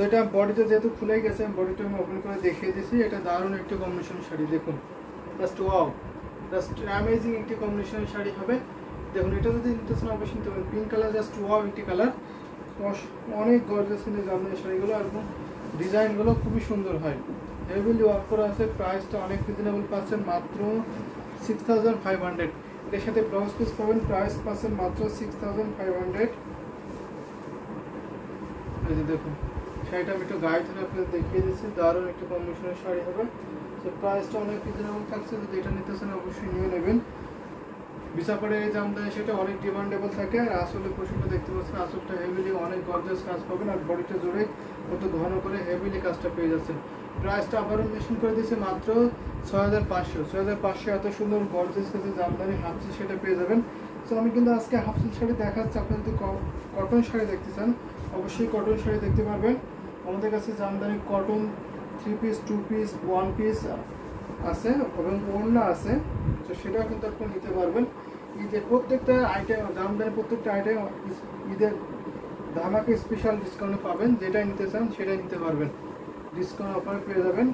এটা বডিতে যেহেতু খুলে গেছে, বডিটা আমি ওপেন করে দেখিয়ে দিচ্ছি। এটা দারুণ একটি কম্বিনেশন শাড়ি, দেখুন জাস্ট ওয়াও, জাস্ট অ্যামেজিং একটি কম্বিনেশন শাড়ি হবে। দেখুন এটা যদি নিতে চান অবশ্যই নিতে পারেন, পিঙ্ক কালার জাস্ট ওয়াও একটি কালার, অনেক গর্জিয়াস কিন্তু জামদানি শাড়িগুলো, এবং ডিজাইনগুলো খুবই সুন্দর হয়, হেভিলি ওয়ার্ক করা আছে। প্রাইসটা অনেক রিজনেবল পাচ্ছেন, মাত্র 6500। এর সাথে ব্লাউজ পিস পাবেন, প্রাইস পাচ্ছেন মাত্র 6500। এই যে দেখুন শাড়িটা আমি একটু গায়ে ধরে আপনাদের দেখিয়ে দিচ্ছি, দারুণ একটি কম্বিনেশনের শাড়ি হবে। তো প্রাইসটা অনেক রিজনেবল থাকছে, যদি এটা নিতে চান অবশ্যই নিয়ে নেবেন। বিছাপাড়ের এই জামদানি সেটা অনেক ডিমান্ডেবল থাকে। আর আসলে পোশাকটা দেখতে পাচ্ছেন, আসলটা হেভিলি অনেক গর্জিয়াস কাজ পাবেন, আর বডিটা জুড়ে কত ঘন করে হেভিলি কাজটা পেয়ে যাচ্ছেন। প্রাইসটা আবারও মেনশন করে দিয়েছে মাত্র 6500। এত সুন্দর গর্জিয়াস কাজে জামদানি হাফ সিল সেটা পেয়ে যাবেন। সো আমি কিন্তু আজকে হাফ সিল শাড়ি দেখাচ্ছি, আপনি যদি কটন শাড়ি দেখতে চান অবশ্যই কটন শাড়ি দেখতে পারবেন। আমাদের কাছে Jamdani cotton 3 piece, 2 piece, 1 piece আছে এবং ওড়না আছে, তো সেটাও কিন্তু আপনি নিতে পারবেন। ঈদের প্রত্যেকটা আইটেম, জামদানি প্রত্যেকটা আইটেম ঈদের ধামাকে স্পেশাল ডিসকাউন্টে পাবেন, যেটাই নিতে চান সেটাই নিতে পারবেন, ডিসকাউন্ট অফার পেয়ে যাবেন।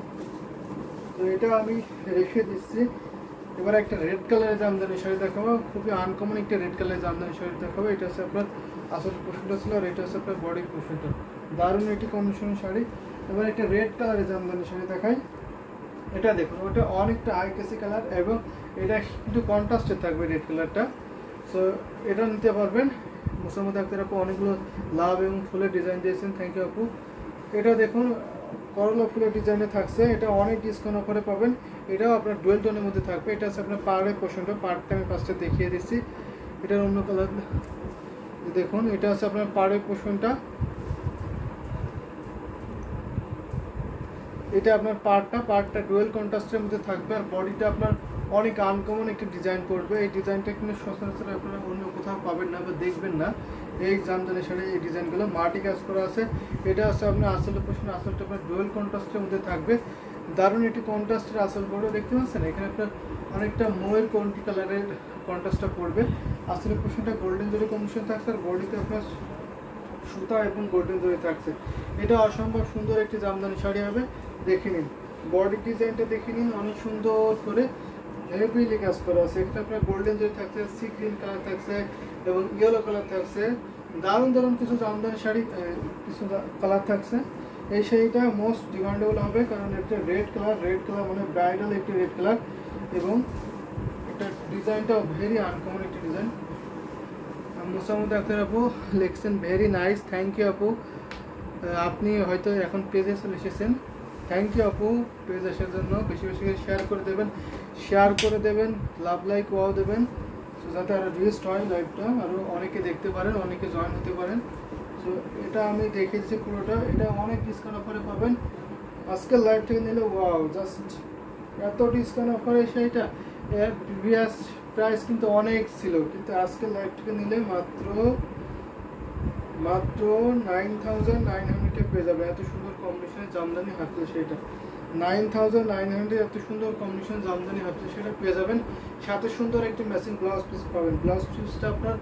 তো এটা আমি রেখে দিচ্ছি। এবার একটা রেড কালারের জামদানি শাড়ি দেখাবো, খুবই আনকমন একটা রেড কালারের জামদানি শাড়ি দেখাবো। এটা হচ্ছে আপনার আসল পোশাকটা ছিল, আর এটা হচ্ছে আপনার বডির পোশাকটা, দারুণ একটি কম্বিনেশনের শাড়ি। এবার একটা রেড কালারের জামদানি শাড়ি দেখাই। এটা দেখুন, ওটা অনেকটা আইকেসি কালার এবং এটা একটু কন্ট্রাস্টে থাকবে রেড কালারটা। সো এটা নিতে পারবেন। মোসাম্মদ আক্তার আপু অনেকগুলো লাভ এবং ফুলের ডিজাইন দিয়েছেন, থ্যাংক ইউ আপু। এটা দেখুন করলা ফুলের ডিজাইনে থাকছে, এটা অনেক ডিসকাউন্ট অফারে পাবেন। এটাও আপনার ডুয়েল টোনের মধ্যে থাকবে। এটা হচ্ছে আপনার পাড়ের পোর্শনটা, পাড়টা আমি ফার্স্টে দেখিয়ে দিচ্ছি। এটার অন্য কালার দেখুন, এটা হচ্ছে আপনার পাড়ের পোর্শনটা, এটা আপনার পার্টটা ডুয়েল কন্ট্রাস্টের মধ্যে থাকবে, আর বডিটা আপনার অনেক আনকমন একটি ডিজাইন করবে। এই ডিজাইনটা কিন্তু সচরাচর আপনারা অন্য কোথাও পাবেন না বা দেখবেন না। এই জামদানি শাড়ি এই ডিজাইনগুলো মাটি কাজ করা আছে। এটা আছে আপনার আসলের পোর্শন, আসলটা আপনার ডুয়েল কন্ট্রাস্টের মধ্যে থাকবে, দারুণ একটি কন্ট্রাস্টের আসল বড় দেখতে পাচ্ছেন। এখানে আপনার অনেকটা ময়ের কোনটি কালারের কন্ট্রাস্টটা পড়বে। আসলের পোর্শনটা গোল্ডেন জরি কম্বিনেশন থাকছে, আর বডিতে আপনার সুতা এবং গোল্ডেন জরি থাকছে। এটা অসম্ভব সুন্দর একটি জামদানি শাড়ি হবে, দেখে নিন। বডি ডিজাইনটা দেখে নিন, অনেক সুন্দর করে হেভিলি কাজ করা আছে। এখানে আপনার গোল্ডেন জরি থাকছে, সি গ্রিন কালার থাকছে এবং ইয়েলো কালার থাকছে, দারুণ দারুণ কিছু জামদানি শাড়ি কিছু কালার থাকছে। এই শাড়িটা মোস্ট ডিমান্ডেবল হবে, কারণ এটা রেড কালার মানে ব্রাইডাল একটি রেড কালার, এবং এটা ডিজাইনটা ভেরি আনকমন একটি ডিজাইন। মোসাম্মদ আক্তার আপু লিখছেন ভেরি নাইস, থ্যাংক ইউ আপু। আপনি হয়তো এখন পেজে চলে এসেছেন, থ্যাংক ইউ আপু পেজ আসার জন্য। বেশি বেশি করে শেয়ার করে দেবেন, লাভ লাইক ওয়াও দেবেন, যাতে আরও রিস্ট হয় লাইভটা, আরও অনেকে দেখতে পারেন, অনেকে জয়েন হতে পারেন। সো এটা আমি দেখে দিচ্ছি পুরোটা, এটা অনেক ডিসকাউন্ট অফারে পাবেন। আজকের লাইভ থেকে নিলে ওয়াও, জাস্ট এত ডিসকাউন্ট অফারে সেইটা। এর প্রিভিয়াস প্রাইস কিন্তু অনেক ছিল, কিন্তু আজকের লাইভ থেকে নিলে মাত্র 9900 পেয়ে যাবে। এত সুন্দর কম্বিনেশনের জামদানি হাফসে সেটা 9900, এত সুন্দর কম্বিনেশন জামদানি হাফসে সেটা পেয়ে যাবেন। সাথে সুন্দর একটি ম্যাচিং ব্লাউজ পিস পাবেন। ব্লাউজ পিসটা আপনার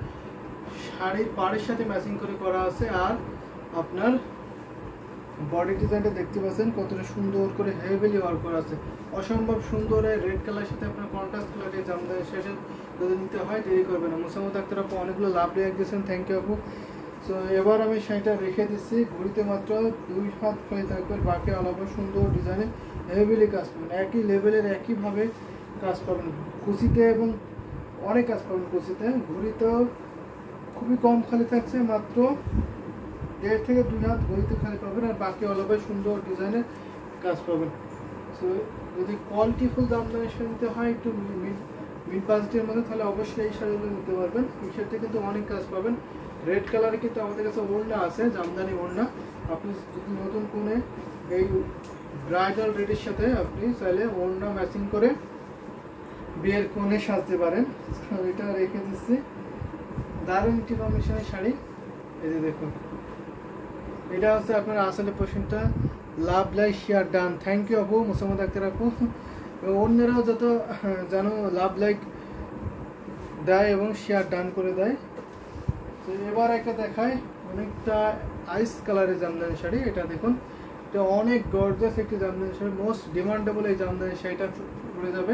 শাড়ির পাড়ের সাথে ম্যাচিং করে করা আছে, আর আপনার বডি ডিজাইনটা দেখতে পাচ্ছেন কতটা সুন্দর করে হেভিলি ওয়ার্ক করা আছে, অসম্ভব সুন্দর। রেড কালারের সাথে আপনার কন্ট্রাস্ট কালারের জামদানি সেটা যদি নিতে হয় দেরি করবেন না। মোসাম্মদ আক্তার আপু অনেকগুলো লাভ রেখে দিয়েছেন, থ্যাংক ইউ আপু। সো এবার আমি শাড়িটা রেখে দিচ্ছি, ঘুরিতে মাত্র 2 হাত খালি থাকবে, বাকি আলাদা সুন্দর ডিজাইনে হেভিলি কাজ পাবেন, একই লেভেলের একইভাবে কাজ পাবেন কুচিতে, এবং অনেক কাজ পাবেন কুচিতে। ঘুরিতেও খুবই কম খালি থাকছে, মাত্র 1.5 থেকে 2 হাত ঘড়িতে খালি পাবেন, আর বাকি অলভাবে সুন্দর ডিজাইনের কাজ পাবেন। সো যদি কোয়ালিটিফুল জামদানি শাড়ি নিতে হয় একটু মিড বাজেটের মধ্যে, তাহলে অবশ্যই এই শাড়িগুলো নিতে পারবেন। এই শাড়িতে কিন্তু অনেক কাজ পাবেন। রেড কালারে কিন্তু আমাদের কাছে ওড়না আছে, জামদানি ওড়না। আপনি যদি নতুন কোণে এই ব্রাইডাল রেডের সাথে আপনি চাইলে ওড়না ম্যাচিং করে বিয়ের কোণে সাজতে পারেন। এটা রেখে দিচ্ছি, দারুণ একটি কম্বিনেশনের শাড়ি। এই যে দেখুন, এটা হচ্ছে আপনার আসলে পোর্শনটা, love like share done, thank you আপু মোসাম্মদ আক্তার আপু। অন্যরাও যত জানো লাভ লাইক দেয় এবং শেয়ার ডান করে দেয়। তো এবার একটা দেখায়, অনেকটা আইস কালারের জামদানি শাড়ি। এটা দেখুন, এটা অনেক গর্জাস একটি জামদানি শাড়ি, মোস্ট ডিমান্ডেবল এই জামদানি শাড়িটা পড়ে যাবে।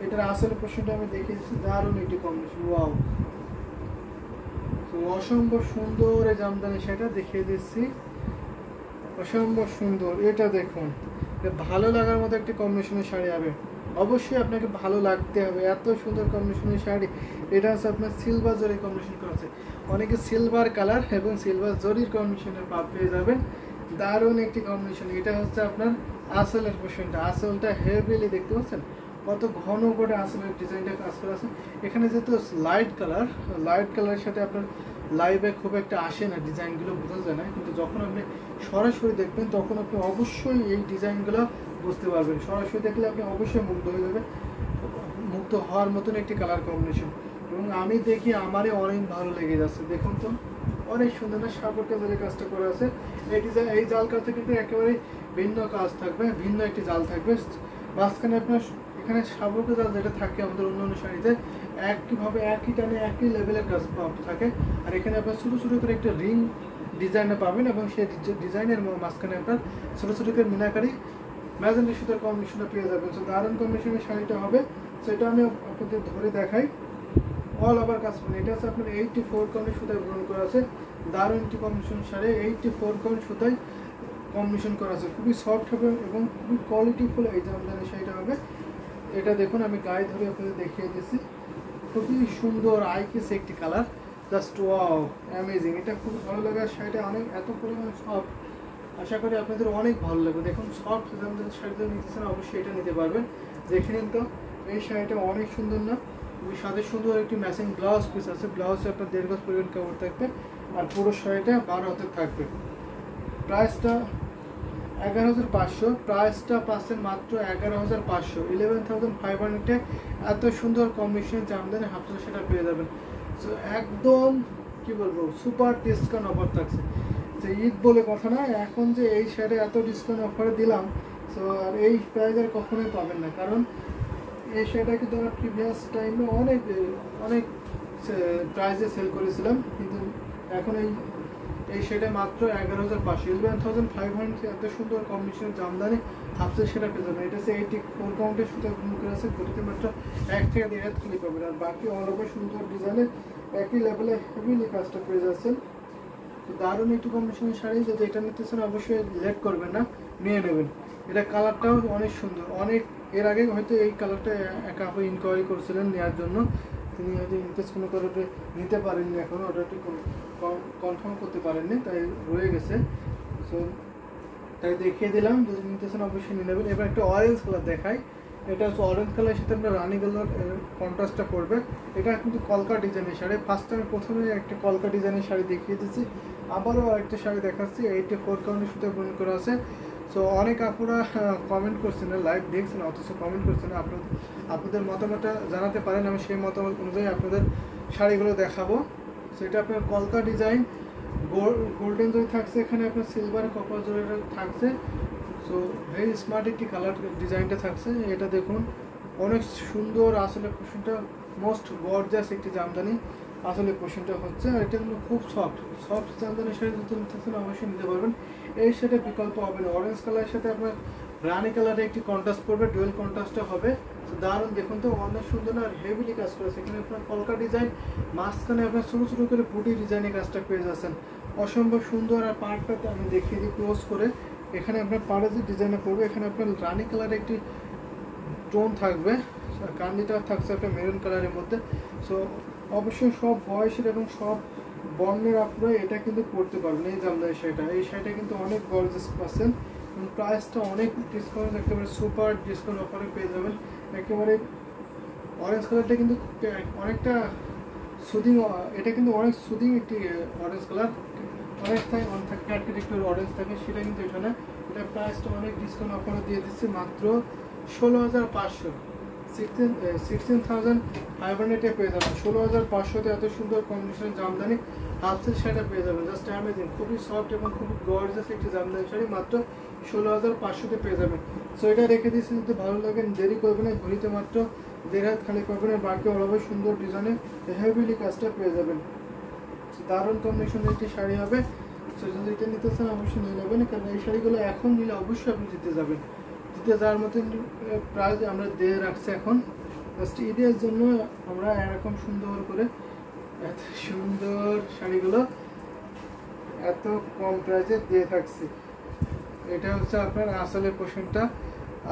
এটার আসলে পোর্শনটা আমি দেখিয়ে দিচ্ছি, দারুণ একটি কম্বিনেশন, ওয়াও, তো অসম্ভব সুন্দর এই জামদানি শাড়িটা দেখিয়ে দিচ্ছি, অসম্ভব সুন্দর। এটা দেখুন, ভালো লাগার মতো একটি কম্বিনেশনের শাড়ি হবে, অবশ্যই আপনাকে ভালো লাগতে হবে, এত সুন্দর কম্বিনেশনের শাড়ি। এটা হচ্ছে আপনার সিলভার জরি কম্বিনেশন করা আছে, অনেকে সিলভার কালার এবং সিলভার জরির কম্বিনেশনের পেয়ে যাবেন, দারুণ একটি কম্বিনেশন। এটা হচ্ছে আপনার আসলের পোর্শনটা, আসলটা হেভিলি দেখতে পাচ্ছেন কত ঘন করে আসলের ডিজাইনটা কাজ করা আছে। এখানে যেহেতু লাইট কালারের সাথে আপনার লাইভে খুব একটা আসে না, ডিজাইনগুলো বোঝা যায় না, কিন্তু যখন আপনি সরাসরি দেখবেন তখন আপনি অবশ্যই এই ডিজাইনগুলো বুঝতে পারবেন। সরাসরি দেখলে আপনি অবশ্যই মুগ্ধ হয়ে যাবেন, মুগ্ধ হওয়ার মতন একটি কালার কম্বিনেশন, এবং আমি দেখি আমারই অনেক ভালো লেগে যাচ্ছে। দেখুন তো অনেক সুন্দর না, সাপোর্টে যে কাজটা করা আছে, এই ডিজাইন, এই জাল কাজটা কিন্তু একেবারে ভিন্ন কাজ থাকবে, ভিন্ন একটি জাল থাকবে মাঝখানে আপনার। এখানে সাপোর্টে জাল যেটা থাকে আমাদের অন্য শাড়িতে একইভাবে একই টানে একই লেভেলের কাজ থাকে, আর এখানে আপনার ছোটো ছোটো করে একটা রিং ডিজাইনে পাবেন, এবং সেই ডিজাইনের মাঝখানে আপনার ছোটো ছোটো করে মিনাকারি ম্যাজেন্টা সুতার কম্বিনেশনটা পেয়ে যাবেন। সো দারুণ কম্বিনেশনের শাড়িটা হবে, সেটা আমি আপনাদের ধরে দেখাই। অল ওভার কাজ পাবেন, এটা হচ্ছে আপনার 84 কাউন্টের সুতায় গ্রহণ করা আছে, দারুণ একটি কম্বিনেশন শাড়ি, 84 কাউন্ট সুতায় কম্বিনেশন করা আছে, খুবই সফট হবে এবং খুবই কোয়ালিটিফুল এই জামদানি শাড়িটা হবে। এটা দেখুন, আমি গায়ে ধরে আপনাদের দেখিয়ে দিচ্ছি, খুবই সুন্দর আইকিস একটি কালার, জাস্ট ওয়াও, অ্যামেজিং। এটা খুব ভালো লাগার শাড়িটা, অনেক এত পরিমাণ সফট, আশা করি আপনাদের অনেক ভালো লাগবে। দেখুন সফট জামদানি শাড়িটা নিতেছেন, অবশ্যই এটা নিতে পারবেন। দেখে নিন তো, এই শাড়িটা অনেক সুন্দর না, সাথে সুন্দর একটি ম্যাচিং ব্লাউজ পিস আছে, ব্লাউজে আপনার 1.5 গজ পরিমাণ কাপড় থাকবে, আর পুরো শাড়িটা 12 হাতের থাকবে। প্রাইসটা 11,500, প্রাইসটা পাচ্ছেন মাত্র 11,500, 11,500 এত সুন্দর কম্বিনেশন জামদানি হাফ সেটা পেয়ে যাবেন। সো একদম কি বলবো, সুপার ডিসকাউন্ট অফার থাকছে, যে ঈদ বলে কথা না, এখন যে এই শাড়ি এত ডিসকাউন্ট অফারে দিলাম, সো আর এই প্রাইস আর কখনোই পাবেন না, কারণ এই শাড়িটা কিন্তু আমরা প্রিভিয়াস টাইমে অনেক অনেক প্রাইসে সেল করেছিলাম, কিন্তু এখন এই শাড়িটা মাত্র 11,500, 11,500 এত সুন্দর কম্বিনেশনের জামদানি হাফসেট সেটা পেয়ে যাবেন। এটা হচ্ছে 84 কাউন্টের সুতা গ্রহণ করে আছে, গতিতে মাত্র 1 থেকে 1.5 হাত খুলে পাবেন, আর বাকি অল ওভার সুন্দর ডিজাইনের একই লেভেলে হেভিলি কাজটা পেয়ে যাচ্ছেন। তো দারুণ একটু কম্বিনেশনের শাড়ি, যদি এটা নিতেছেন অবশ্যই লেট করবেন না, নিয়ে নেবেন। এটা কালারটাও অনেক সুন্দর, অনেক এর আগে হয়তো এই কালারটা একা আপনি ইনকোয়ারি করেছিলেন নেওয়ার জন্য, তিনি হয়তো ইনকেস কোনো কারণে নিতে পারেননি, এখনও অর্ডারটি কনফার্ম করতে পারেননি, তাই রয়ে গেছে। সো তাই দেখিয়ে দিলাম, যদি নিতেছেন অবশ্যই নিয়ে নেবেন। এবার একটা অরেঞ্জ কালার দেখাই, এটা হচ্ছে অরেঞ্জ কালারের সাথে আমরা রানি কালার কন্ট্রাস্টটা করবে। এটা কিন্তু কলকা ডিজাইনের শাড়ি, ফার্স্ট টাইম প্রথমে একটা কলকা ডিজাইনের শাড়ি দেখিয়ে দিচ্ছি, আবারও আরেকটা শাড়ি দেখাচ্ছি, 84 কাউন্টের সুতো গ্রহণ করা আছে। সো অনেক আপুরা কমেন্ট করছেন না, লাইভ দেখছেন অথচ কমেন্ট করছেন না, আপনাদের মতামতটা জানাতে পারেন, আমি সেই মতামত অনুযায়ী আপনাদের শাড়িগুলো দেখাবো। সেটা আপনার কলকা ডিজাইন, গোল্ডেন জরি থাকছে, এখানে আপনার সিলভার কপার জরি থাকছে। সো ভেরি স্মার্ট একটি কালার ডিজাইনটা থাকছে। এটা দেখুন অনেক সুন্দর, আসলে পোর্শনটা মোস্ট গর্জাস একটি জামদানি আসলে পোর্শনটা হচ্ছে, আর এটা কিন্তু খুব সফট জামদানি শাড়ি যদি নিতেছেন অবশ্যই নিতে পারবেন। এই সাথে বিকল্প হবে না, অরেঞ্জ কালারের সাথে আপনার রানি কালারে একটি কন্ট্রাস্ট করবে, ডুয়েল কন্ট্রাস্টটা হবে, দারুণ। দেখুন তো অনেক সুন্দর আর হেভিলি কাজ করেছে, এখানে আপনার কলকা ডিজাইন, মাঝখানে আপনার ছোটো ছোটো করে বুটি ডিজাইনের কাজটা পেয়ে যাচ্ছেন, অসম্ভব সুন্দর। আর পার্টটাতে আমি দেখিয়ে দিই ক্লোজ করে, এখানে আপনার পাড়ে যে ডিজাইনে পড়বে, এখানে আপনার রানি কালারের একটি টোন থাকবে, কান্দিটা থাকছে একটা মেরুন কালারের মধ্যে। সো অবশ্যই সব বয়সের এবং সব বর্ণের আপনারা এটা কিন্তু পড়তে পারবেন। এই জামদানি শাড়িটা, এই শাড়িটা কিন্তু অনেক গর্জাস পাচ্ছেন, এবং প্রাইসটা অনেক ডিসকাউন্ট, একেবারে সুপার ডিসকাউন্ট অফারে পেয়ে যাবেন। একেবারে অরেঞ্জ কালারটা কিন্তু অনেকটা সুদিং, এটা কিন্তু অনেক সুদিং একটি অরেঞ্জ কালার, অনেকটাই ক্যাটকেট একটু অরেঞ্জ থাকে, সেটা কিন্তু এটা না। এটা প্রাইসটা অনেক ডিসকাউন্ট অফারে দিয়ে দিচ্ছে, মাত্র 16,500, 16,500 পেয়ে যাবেন। 16,500-তে এত সুন্দর কম্বিনেশনের জামদানি হাফসেট শাড়িটা পেয়ে যাবেন, জাস্ট অ্যামেজিং, খুবই সফট এবং খুবই গর্জাস একটি জামদানি শাড়ি, মাত্র 16,500-তে পেয়ে যাবেন। সো এটা রেখে দিচ্ছি, যদি ভালো লাগে দেরি করবেন না, ঘড়িতে মাত্র 1.5 হাত খালি করবেন, আর বাকি অলভাবে সুন্দর ডিজাইনে হেভিলি কাজটা পেয়ে যাবেন। দারুণ কম্বিনেশনের একটি শাড়ি হবে, সো যদি এটা নিতে চান অবশ্যই নিয়ে নেবেন, কারণ এই শাড়িগুলো এখন নিলে অবশ্যই আপনি জিতে যাবেন। জিতে যাওয়ার মতন প্রাইস আমরা দিয়ে রাখছি এখন জাস্ট ঈদের জন্য। আমরা এরকম সুন্দর করে এত সুন্দর শাড়িগুলো এত কম প্রাইসে দিয়ে থাকছি। এটা হচ্ছে আপনার আসলের পোর্শনটা,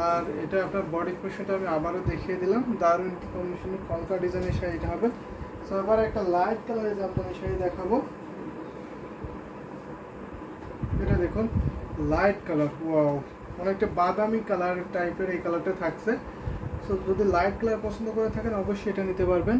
আর এটা আপনার বডি পোর্শনটা আমি আবারও দেখিয়ে দিলাম। দারুণ কম্বিনেশনের কলকা ডিজাইনের শাড়িটা হবে। সো আবার একটা লাইট কালারের জামদানি শাড়ি দেখাবো। এটা দেখুন লাইট কালার, ওয়াও, অনেকটা বাদামি কালার টাইপের এই কালারটা থাকছে। সো যদি লাইট কালার পছন্দ করে থাকেন অবশ্যই এটা নিতে পারবেন।